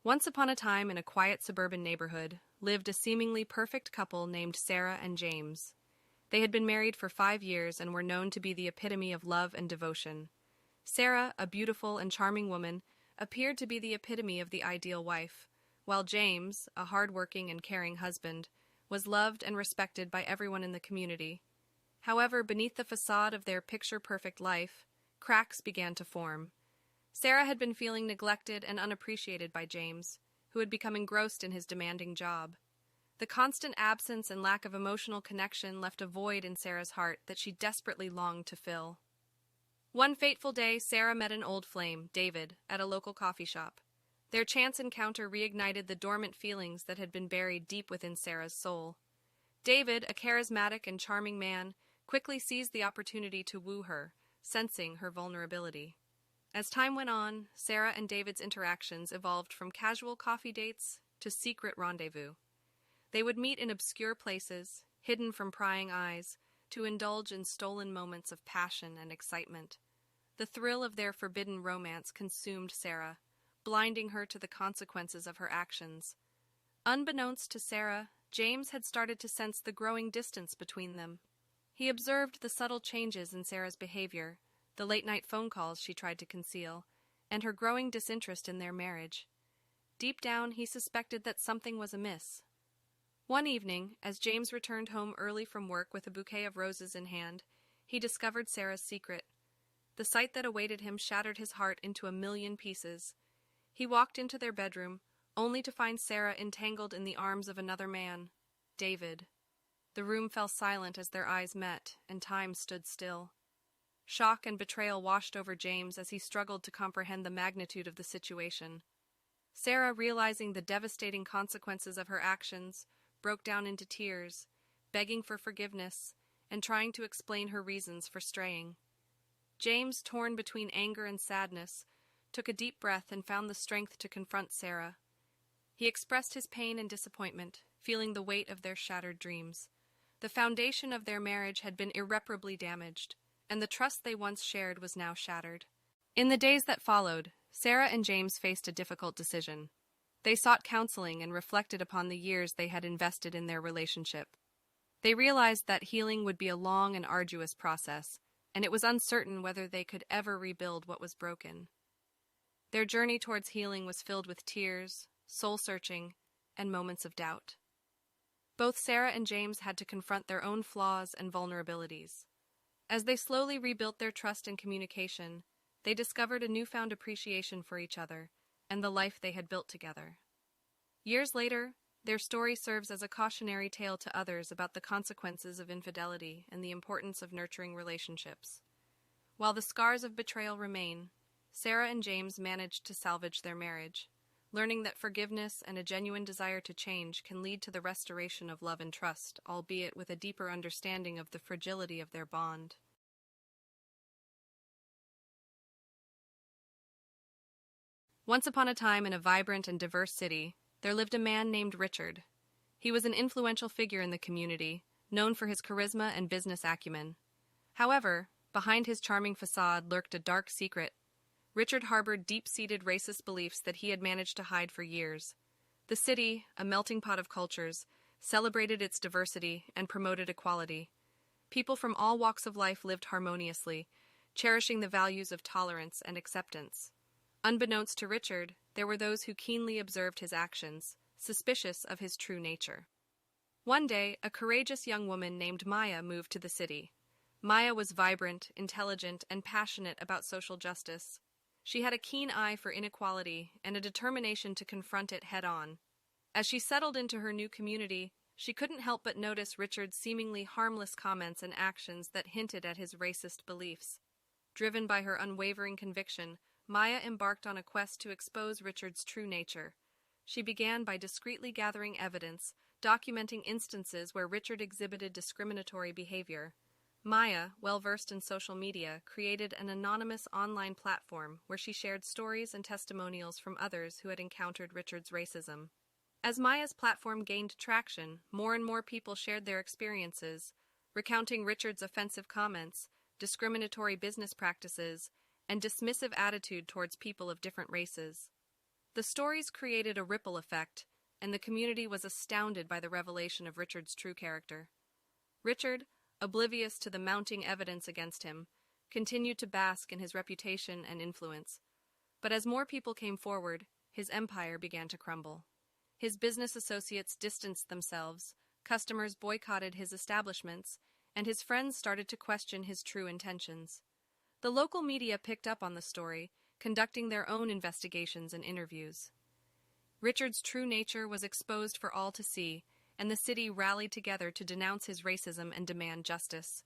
Once upon a time, in a quiet suburban neighborhood, lived a seemingly perfect couple named Sarah and James. They had been married for 5 years and were known to be the epitome of love and devotion. Sarah, a beautiful and charming woman, appeared to be the epitome of the ideal wife, while James, a hard-working and caring husband, was loved and respected by everyone in the community. However, beneath the facade of their picture-perfect life, cracks began to form. Sarah had been feeling neglected and unappreciated by James, who had become engrossed in his demanding job. The constant absence and lack of emotional connection left a void in Sarah's heart that she desperately longed to fill. One fateful day, Sarah met an old flame, David, at a local coffee shop. Their chance encounter reignited the dormant feelings that had been buried deep within Sarah's soul. David, a charismatic and charming man, quickly seized the opportunity to woo her, sensing her vulnerability. As time went on, Sarah and David's interactions evolved from casual coffee dates to secret rendezvous. They would meet in obscure places, hidden from prying eyes, to indulge in stolen moments of passion and excitement. The thrill of their forbidden romance consumed Sarah, blinding her to the consequences of her actions. Unbeknownst to Sarah, James had started to sense the growing distance between them. He observed the subtle changes in Sarah's behavior, the late-night phone calls she tried to conceal, and her growing disinterest in their marriage. Deep down, he suspected that something was amiss. One evening, as James returned home early from work with a bouquet of roses in hand, he discovered Sarah's secret. The sight that awaited him shattered his heart into a million pieces. He walked into their bedroom, only to find Sarah entangled in the arms of another man, David. The room fell silent as their eyes met, and time stood still. Shock and betrayal washed over James as he struggled to comprehend the magnitude of the situation. Sarah, realizing the devastating consequences of her actions, broke down into tears, begging for forgiveness and trying to explain her reasons for straying. James, torn between anger and sadness, took a deep breath and found the strength to confront Sarah. He expressed his pain and disappointment, feeling the weight of their shattered dreams. The foundation of their marriage had been irreparably damaged, and the trust they once shared was now shattered. In the days that followed, Sarah and James faced a difficult decision. They sought counseling and reflected upon the years they had invested in their relationship. They realized that healing would be a long and arduous process, and it was uncertain whether they could ever rebuild what was broken. Their journey towards healing was filled with tears, soul-searching, and moments of doubt. Both Sarah and James had to confront their own flaws and vulnerabilities. As they slowly rebuilt their trust and communication, they discovered a newfound appreciation for each other and the life they had built together. Years later, their story serves as a cautionary tale to others about the consequences of infidelity and the importance of nurturing relationships. While the scars of betrayal remain, Sarah and James managed to salvage their marriage, learning that forgiveness and a genuine desire to change can lead to the restoration of love and trust, albeit with a deeper understanding of the fragility of their bond. Once upon a time, in a vibrant and diverse city, there lived a man named Richard. He was an influential figure in the community, known for his charisma and business acumen. However, behind his charming facade lurked a dark secret. Richard harbored deep-seated racist beliefs that he had managed to hide for years. The city, a melting pot of cultures, celebrated its diversity and promoted equality. People from all walks of life lived harmoniously, cherishing the values of tolerance and acceptance. Unbeknownst to Richard, there were those who keenly observed his actions, suspicious of his true nature. One day, a courageous young woman named Maya moved to the city. Maya was vibrant, intelligent, and passionate about social justice. She had a keen eye for inequality and a determination to confront it head-on. As she settled into her new community, she couldn't help but notice Richard's seemingly harmless comments and actions that hinted at his racist beliefs. Driven by her unwavering conviction, Maya embarked on a quest to expose Richard's true nature. She began by discreetly gathering evidence, documenting instances where Richard exhibited discriminatory behavior. Maya, well-versed in social media, created an anonymous online platform where she shared stories and testimonials from others who had encountered Richard's racism. As Maya's platform gained traction, more and more people shared their experiences, recounting Richard's offensive comments, discriminatory business practices, and dismissive attitude towards people of different races. The stories created a ripple effect, and the community was astounded by the revelation of Richard's true character. Richard, oblivious to the mounting evidence against him, continued to bask in his reputation and influence. But as more people came forward, his empire began to crumble. His business associates distanced themselves, customers boycotted his establishments, and his friends started to question his true intentions. The local media picked up on the story, conducting their own investigations and interviews. Richard's true nature was exposed for all to see, and the city rallied together to denounce his racism and demand justice.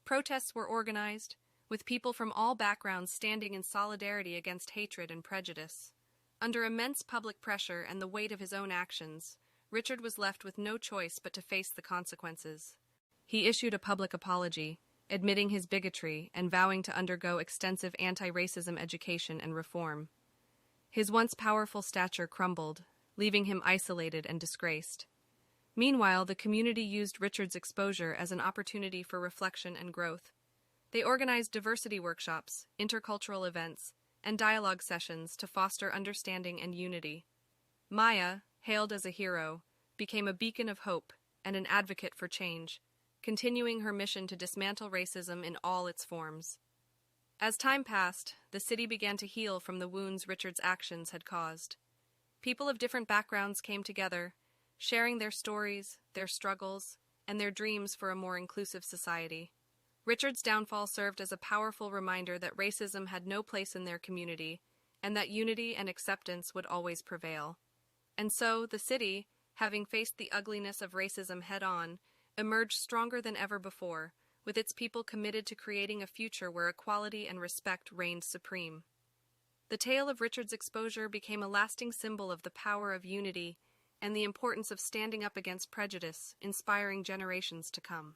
Protests were organized, with people from all backgrounds standing in solidarity against hatred and prejudice. Under immense public pressure and the weight of his own actions, Richard was left with no choice but to face the consequences. He issued a public apology, admitting his bigotry and vowing to undergo extensive anti-racism education and reform. His once powerful stature crumbled, leaving him isolated and disgraced. Meanwhile, the community used Richard's exposure as an opportunity for reflection and growth. They organized diversity workshops, intercultural events, and dialogue sessions to foster understanding and unity. Maya, hailed as a hero, became a beacon of hope and an advocate for change, continuing her mission to dismantle racism in all its forms. As time passed, the city began to heal from the wounds Richard's actions had caused. People of different backgrounds came together, sharing their stories, their struggles, and their dreams for a more inclusive society. Richard's downfall served as a powerful reminder that racism had no place in their community, and that unity and acceptance would always prevail. And so, the city, having faced the ugliness of racism head-on, emerged stronger than ever before, with its people committed to creating a future where equality and respect reigned supreme. The tale of Richard's exposure became a lasting symbol of the power of unity and the importance of standing up against prejudice, inspiring generations to come.